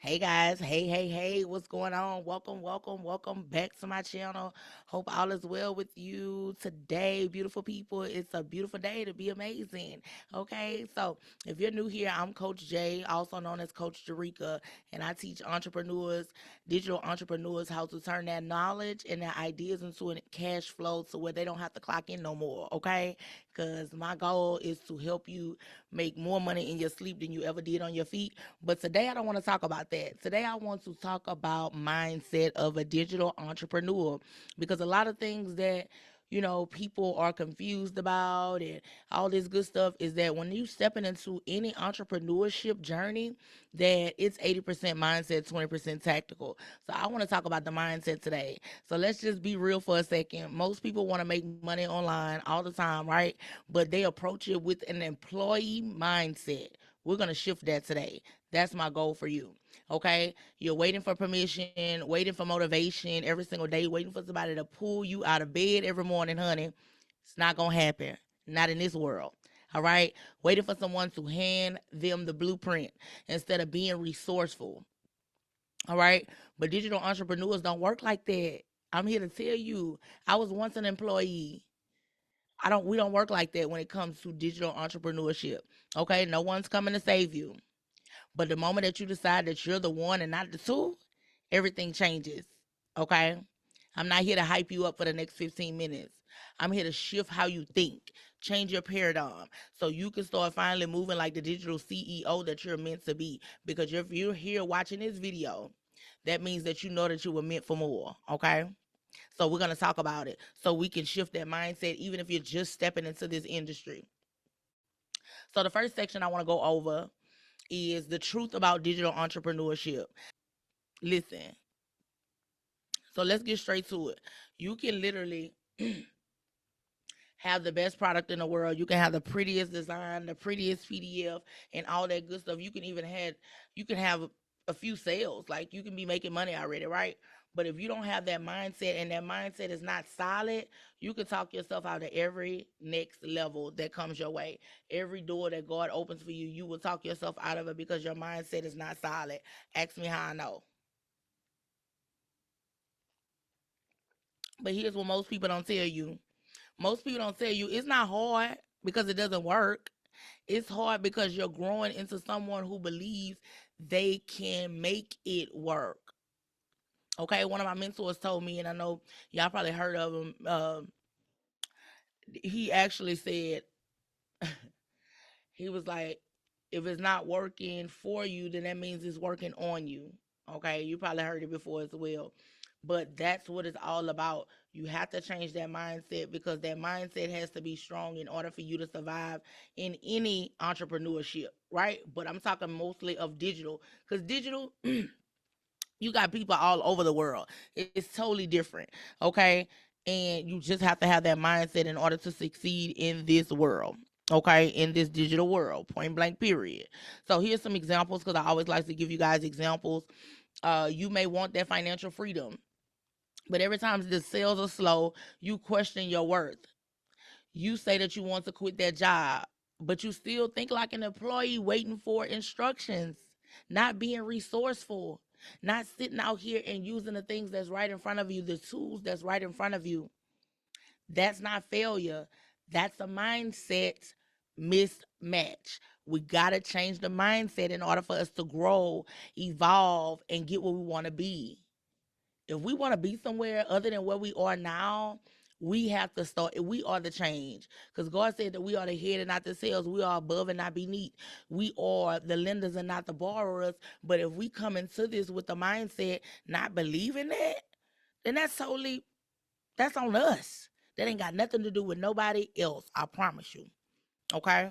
Hey guys, hey, what's going on? Welcome back to my channel. Hope all is well with you today, beautiful people. It's a beautiful day to be amazing. Okay, so if you're new here, I'm Coach Jay, also known as Coach Jerica, and I teach entrepreneurs, digital entrepreneurs, how to turn their knowledge and their ideas into a cash flow to where they don't have to clock in no more. Okay, because my goal is to help you make more money in your sleep than you ever did on your feet. But today I don't want to talk about that. Today I want to talk about mindset of a digital entrepreneur, because a lot of things that people are confused about and all this good stuff is that when you stepping into any entrepreneurship journey, that it's 80% mindset, 20% tactical. So I want to talk about the mindset today. So let's just be real for a second. Most people want to make money online all the time, right? But they approach it with an employee mindset. We're going to shift that today. That's my goal for you. Okay? You're waiting for permission, waiting for motivation every single day, waiting for somebody to pull you out of bed every morning, honey. It's not going to happen. Not in this world. All right? Waiting for someone to hand them the blueprint instead of being resourceful. All right? But digital entrepreneurs don't work like that. I'm here to tell you, I was once an employee. We don't work like that when it comes to digital entrepreneurship. Okay? No one's coming to save you. But the moment that you decide that you're the one and not the two, everything changes. Okay? I'm not here to hype you up for the next 15 minutes. I'm here to shift how you think, change your paradigm, so you can start finally moving like the digital CEO that you're meant to be. Because if you're here watching this video, that means that you know that you were meant for more. Okay? So we're going to talk about it so we can shift that mindset, even if you're just stepping into this industry. So the first section I want to go over is the truth about digital entrepreneurship. Listen, so let's get straight to it. You can literally have the best product in the world. You can have the prettiest design, the prettiest PDF, and all that good stuff. You can have a few sales. Like you can be making money already, right? But if you don't have that mindset and that mindset is not solid, you can talk yourself out of every next level that comes your way. Every door that God opens for you, you will talk yourself out of it because your mindset is not solid. Ask me how I know. But here's what most people don't tell you. Most people don't tell you it's not hard because it doesn't work. It's hard because you're growing into someone who believes they can make it work. Okay, one of my mentors told me, and I know y'all probably heard of him. He actually said, he was like, if it's not working for you, then that means it's working on you. Okay, you probably heard it before as well. But that's what it's all about. You have to change that mindset because that mindset has to be strong in order for you to survive in any entrepreneurship, right? But I'm talking mostly of digital, because digital, you got people all over the world. It's totally different, okay? And you just have to have that mindset in order to succeed in this world. Okay, in this digital world, point blank, period. So here's some examples because I always like to give you guys examples. You may want that financial freedom, but every time the sales are slow, you question your worth. You say that you want to quit that job, but you still think like an employee waiting for instructions, not being resourceful, not sitting out here and using the things that's right in front of you, the tools that's right in front of you. That's not failure. That's a mindset mismatch. We got to change the mindset in order for us to grow, evolve, and get where we want to be. If we want to be somewhere other than where we are now, we have to start. We are the change. Because God said that we are the head and not the tails. We are above and not beneath. We are the lenders and not the borrowers. But if we come into this with the mindset not believing that, then that's on us. That ain't got nothing to do with nobody else. I promise you. Okay?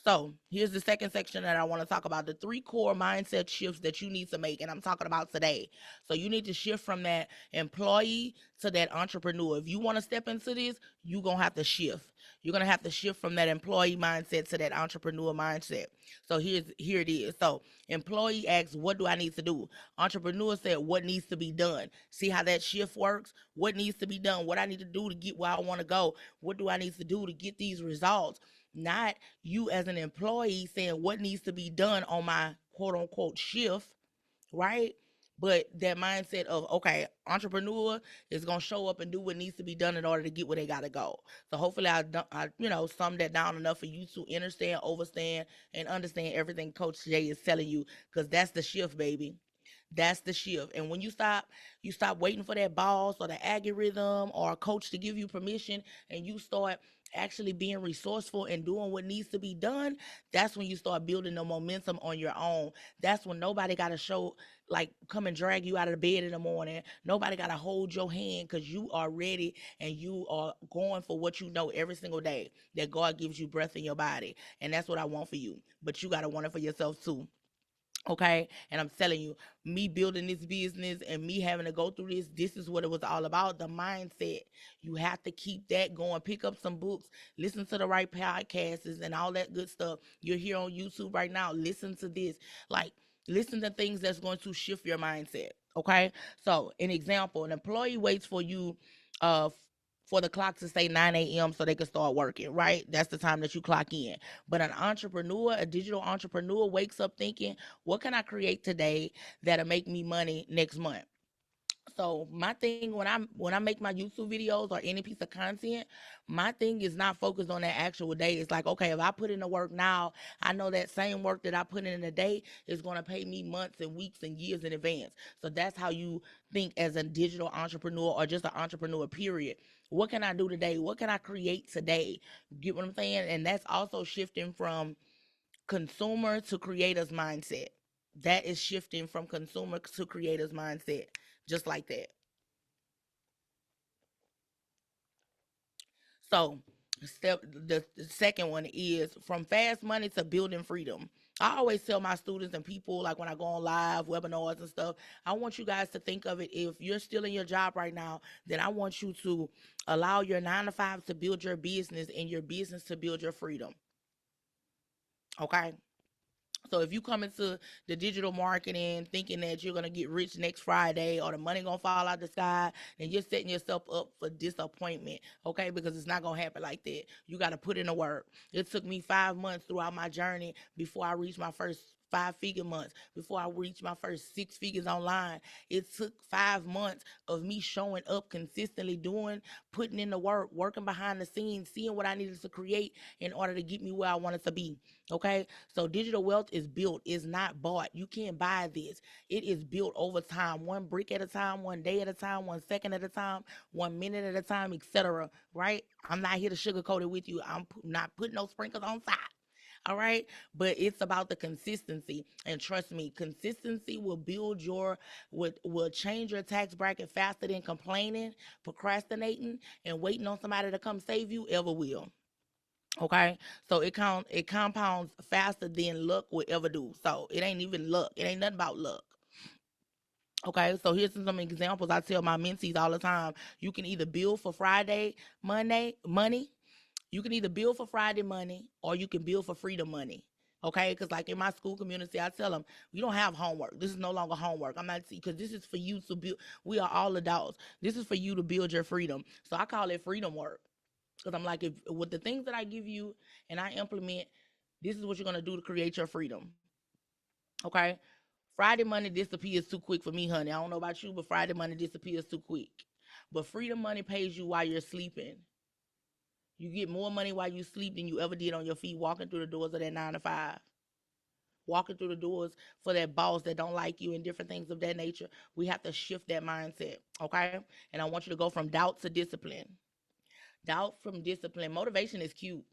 So here's the second section that I want to talk about, the three core mindset shifts that you need to make. And I'm talking about today. So you need to shift from that employee to that entrepreneur. If you want to step into this, you're going to have to shift. You're going to have to shift from that employee mindset to that entrepreneur mindset. So here it is. So employee asks, what do I need to do? Entrepreneur said, what needs to be done? See how that shift works? What needs to be done? What I need to do to get where I want to go? What do I need to do to get these results? Not you as an employee saying what needs to be done on my quote unquote shift. right? But that mindset of, okay, entrepreneur is gonna show up and do what needs to be done in order to get where they gotta go. So hopefully I sum that down enough for you to understand, overstand, and understand everything Coach Jay is telling you, because that's the shift, baby. That's the shift. And when you stop waiting for that boss or the algorithm or a coach to give you permission, and you start actually being resourceful and doing what needs to be done, that's when you start building the momentum on your own. That's when nobody got to show, like, come and drag you out of the bed in the morning. Nobody got to hold your hand, because you are ready and you are going for what you know every single day, that God gives you breath in your body. And that's what I want for you. But you got to want it for yourself too. Okay. And I'm telling you, me building this business and me having to go through this is what it was all about. The mindset. You have to keep that going. Pick up some books, listen to the right podcasts and all that good stuff. You're here on YouTube right now. Listen to this. Like, listen to things that's going to shift your mindset. Okay. So, an example, an employee waits for you for the clock to say 9 a.m. so they can start working, right? That's the time that you clock in. But an entrepreneur, a digital entrepreneur, wakes up thinking, what can I create today that'll make me money next month? So my thing, when I make my YouTube videos or any piece of content, my thing is not focused on that actual day. It's like, okay, if I put in the work now, I know that same work that I put in a day is going to pay me months and weeks and years in advance. So that's how you think as a digital entrepreneur or just an entrepreneur, period. What can I do today? What can I create today? Get what I'm saying? And that's also shifting from consumer to creators mindset. That is shifting from consumer to creators mindset, just like that. So, the second one is from fast money to building freedom. I always tell my students and people, like when I go on live webinars and stuff, I want you guys to think of it, if you're still in your job right now, then I want you to allow your 9 to 5 to build your business and your business to build your freedom. Okay? So if you come into the digital marketing thinking that you're gonna get rich next Friday or the money gonna fall out the sky, then you're setting yourself up for disappointment. Okay, because it's not gonna happen like that. You got to put in the work. It took me 5 months throughout my journey before I reached my first 5 figure months, before I reached my first 6 figures online. It took 5 months of me showing up consistently, doing, putting in the work, working behind the scenes, seeing what I needed to create in order to get me where I wanted to be. Okay, so digital wealth is built, is not bought. You can't buy this. It is built over time, one brick at a time, one day at a time, 1 second at a time, 1 minute at a time, etc. Right? I'm not here to sugarcoat it with you. I'm not putting no sprinkles on top. All right, but it's about the consistency, and trust me, consistency will build your will change your tax bracket faster than complaining, procrastinating, and waiting on somebody to come save you ever will. Okay, so it compounds faster than luck will ever do. So it ain't even luck. It ain't nothing about luck. Okay, so here's some examples I tell my mentees all the time. You can either build for Friday money. You can either build for Friday money or you can build for freedom money. Okay, because like in my school community, I tell them we don't have homework. This is no longer homework. I'm not, because this is for you to build. We are all adults. This is for you to build your freedom. So I call it freedom work. Because I'm like, if with the things that I give you and I implement, this is what you're gonna do to create your freedom. Okay. Friday money disappears too quick for me, honey. I don't know about you, but Friday money disappears too quick. But freedom money pays you while you're sleeping. You get more money while you sleep than you ever did on your feet walking through the doors of that 9 to 5. Walking through the doors for that boss that don't like you and different things of that nature. We have to shift that mindset. Okay. And I want you to go from doubt to discipline. Doubt from discipline. Motivation is cute,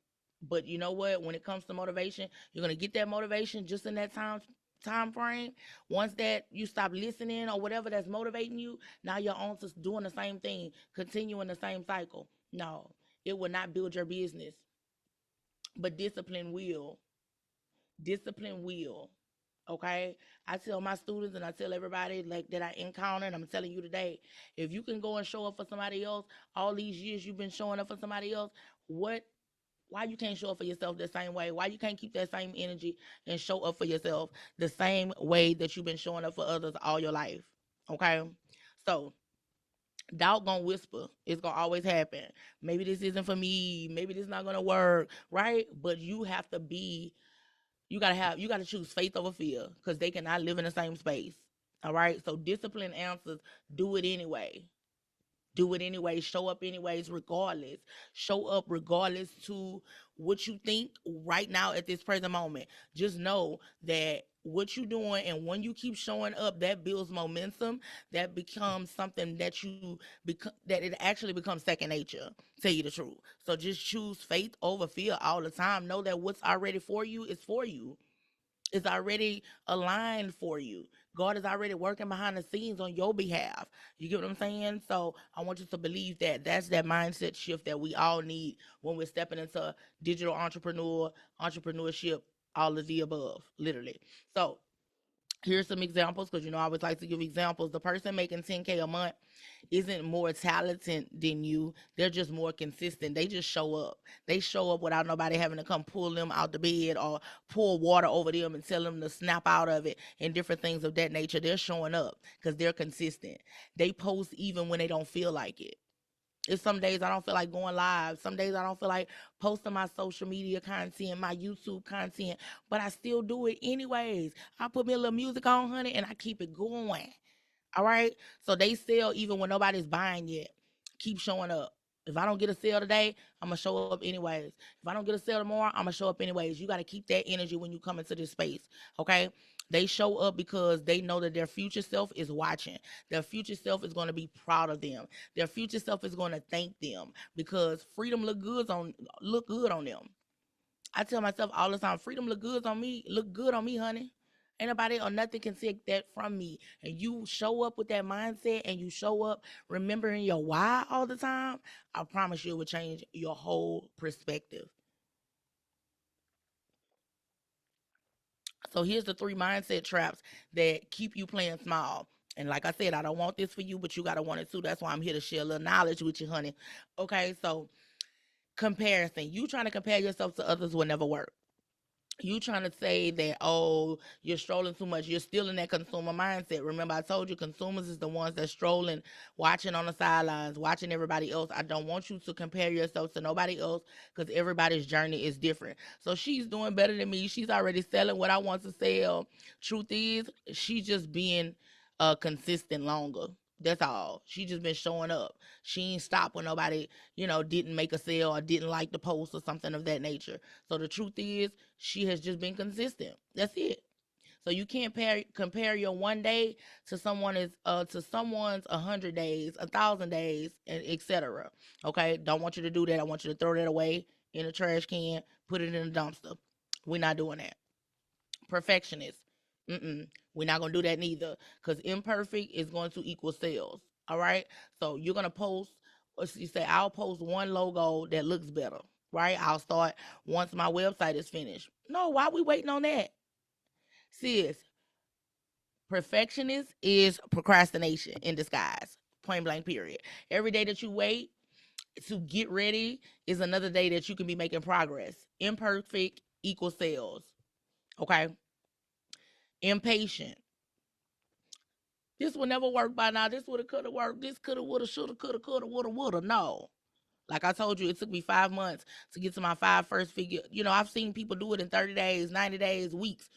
but you know what? When it comes to motivation, you're gonna get that motivation just in that time frame. Once that you stop listening or whatever that's motivating you, now you're on to doing the same thing, continuing the same cycle. No, it will not build your business, but discipline will. Discipline will. Okay, I tell my students and I tell everybody like that I encounter, and I'm telling you today, if you can go and show up for somebody else, all these years you've been showing up for somebody else, what why you can't show up for yourself the same way? Why you can't keep that same energy and show up for yourself the same way that you've been showing up for others all your life? Okay, so doubt gonna whisper. It's gonna always happen. Maybe this isn't for me. Maybe this not gonna work, right? But you gotta choose faith over fear, because they cannot live in the same space. All right. So discipline answers do it anyway. Do it anyway. Show up anyways, regardless. Show up regardless to what you think right now at this present moment. Just know that what you're doing, and when you keep showing up, that builds momentum. That becomes something that that it actually becomes second nature. Tell you the truth. So just choose faith over fear all the time. Know that what's already for you is for you. It's already aligned for you. God is already working behind the scenes on your behalf. You get what I'm saying? So I want you to believe that that's that mindset shift that we all need when we're stepping into digital entrepreneurship, all of the above, literally. So here's some examples, because I always like to give examples. The person making 10K a month isn't more talented than you. They're just more consistent. They just show up. They show up without nobody having to come pull them out the bed or pour water over them and tell them to snap out of it and different things of that nature. They're showing up because they're consistent. They post even when they don't feel like it. It's some days I don't feel like going live. Some days I don't feel like posting my social media content, my YouTube content, but I still do it anyways. I put me a little music on, honey, and I keep it going. All right. So they sell even when nobody's buying yet. Keep showing up. If I don't get a sale today, I'm gonna show up anyways. If I don't get a sale tomorrow, I'm gonna show up anyways. You gotta keep that energy when you come into this space. Okay. They show up because they know that their future self is watching. Their future self is gonna be proud of them. Their future self is gonna thank them because freedom look good on them. I tell myself all the time, freedom look good on me, honey. Ain't nobody or nothing can take that from me. And you show up with that mindset and you show up remembering your why all the time, I promise you it will change your whole perspective. So here's the three mindset traps that keep you playing small. And like I said, I don't want this for you, but you gotta want it too. That's why I'm here to share a little knowledge with you, honey. Okay, so comparison. You trying to compare yourself to others will never work. You trying to say that, oh, you're strolling too much, you're still in that consumer mindset. Remember, I told you consumers is the ones that strolling, watching on the sidelines, watching everybody else. I don't want you to compare yourself to nobody else because everybody's journey is different. So she's doing better than me. She's already selling what I want to sell. Truth is, she's just being consistent longer. That's all. She just been showing up. She ain't stopped when nobody, didn't make a sale or didn't like the post or something of that nature. So the truth is, she has just been consistent. That's it. So you can't compare your one day to someone's 100 days, 1,000 days, and etc. Okay, don't want you to do that. I want you to throw that away in a trash can, put it in a dumpster. We're not doing that. Perfectionist. Mm-mm. We're not gonna do that neither, because imperfect is going to equal sales. All right. So you're gonna post. Or you say I'll post one logo that looks better. Right. I'll start once my website is finished. No, why are we waiting on that? Sis, perfectionist is procrastination in disguise. Point blank. Period. Every day that you wait to get ready is another day that you can be making progress. Imperfect equals sales. Okay. Impatient. This will never work by now. This woulda, coulda worked. This coulda, woulda, shoulda, coulda, woulda. No. Like I told you, it took me 5 months to get to my five first figure. I've seen people do it in 30 days, 90 days, weeks.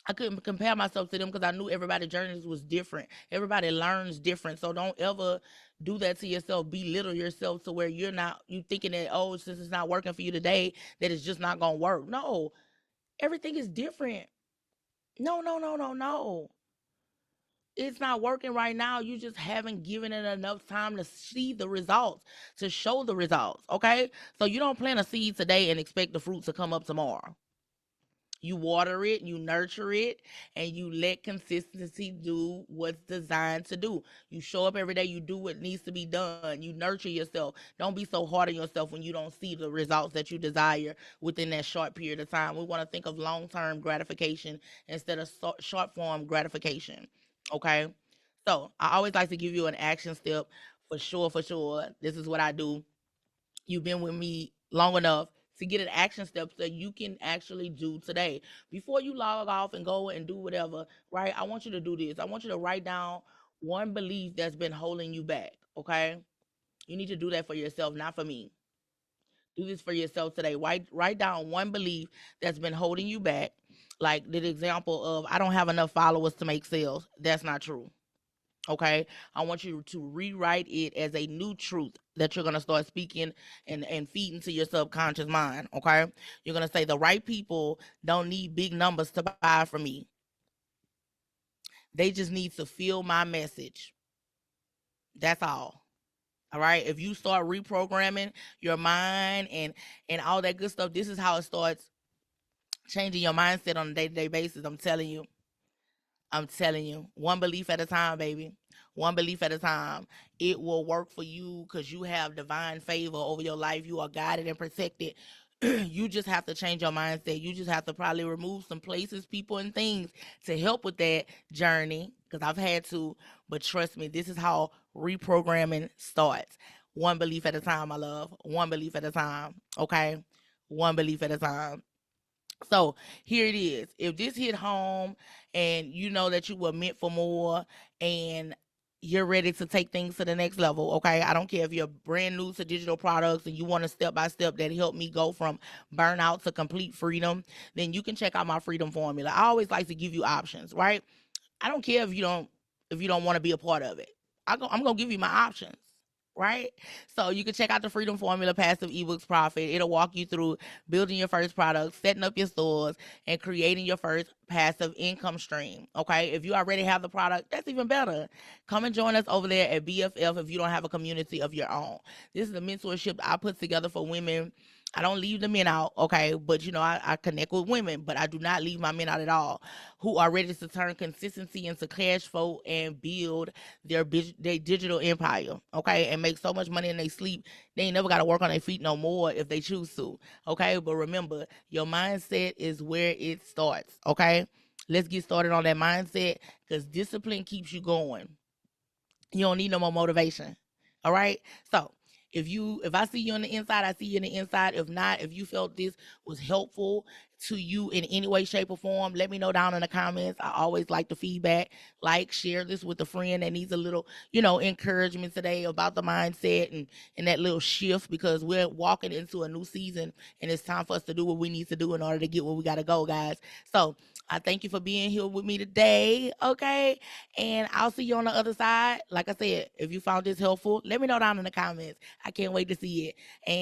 I couldn't compare myself to them because I knew everybody's journeys was different. Everybody learns different. So don't ever do that to yourself. Belittle yourself to where you thinking that, oh, since it's not working for you today, that it's just not gonna work. No. Everything is different. No, no, no, no, no. It's not working right now. You just haven't given it enough time to see the results, to show the results. Okay. So you don't plant a seed today and expect the fruit to come up tomorrow. You water it, you nurture it, and you let consistency do what's designed to do. You show up every day, you do what needs to be done. You nurture yourself. Don't be so hard on yourself when you don't see the results that you desire within that short period of time. We want to think of long term gratification instead of short form gratification. Okay? So I always like to give you an action step for sure, for sure. This is what I do. You've been with me long enough to get an action step that you can actually do today. Before you log off and go and do whatever, right? I want you to do this. I want you to write down one belief that's been holding you back, okay? You need to do that for yourself, not for me. Do this for yourself today. Write down one belief that's been holding you back. Like the example of I don't have enough followers to make sales. That's not true. Okay. I want you to rewrite it as a new truth that you're going to start speaking and feeding to your subconscious mind. Okay. You're going to say the right people don't need big numbers to buy from me. They just need to feel my message. That's all. All right. If you start reprogramming your mind and all that good stuff, this is how it starts changing your mindset on a day-to-day basis. I'm telling you, one belief at a time, baby. One belief at a time. It will work for you because you have divine favor over your life. You are guided and protected. You just have to change your mindset. You just have to probably remove some places, people, and things to help with that journey because I've had to. But trust me, this is how reprogramming starts. One belief at a time, my love. One belief at a time. Okay? One belief at a time. So here it is. If this hit home and you know that you were meant for more and you're ready to take things to the next level, okay? I don't care if you're brand new to digital products and you want a step by step that help me go from burnout to complete freedom, then you can check out my freedom formula. I always like to give you options, right? I don't care if you don't want to be a part of it. I'm gonna give you my options, right? So you can check out the Freedom Formula Passive Ebooks Profit. It'll walk you through building your first product, setting up your stores, and creating your first passive income stream. Okay, if you already have the product, that's even better. Come and join us over there at BFF if you don't have a community of your own. This is a mentorship I put together for women. I don't leave the men out, okay? But I connect with women, but I do not leave my men out at all who are ready to turn consistency into cash flow and build their digital empire, okay? And make so much money in their sleep, they ain't never got to work on their feet no more if they choose to, okay? But remember, your mindset is where it starts, okay? Let's get started on that mindset because discipline keeps you going. You don't need no more motivation. All right. So if I see you on the inside, I see you on the inside. If not, if you felt this was helpful to you in any way, shape, or form, let me know down in the comments. I always like the feedback. Like, share this with a friend that needs a little, encouragement today about the mindset and that little shift because we're walking into a new season and it's time for us to do what we need to do in order to get where we gotta go, guys. So I thank you for being here with me today. Okay. And I'll see you on the other side. Like I said, if you found this helpful, let me know down in the comments. I can't wait to see it. And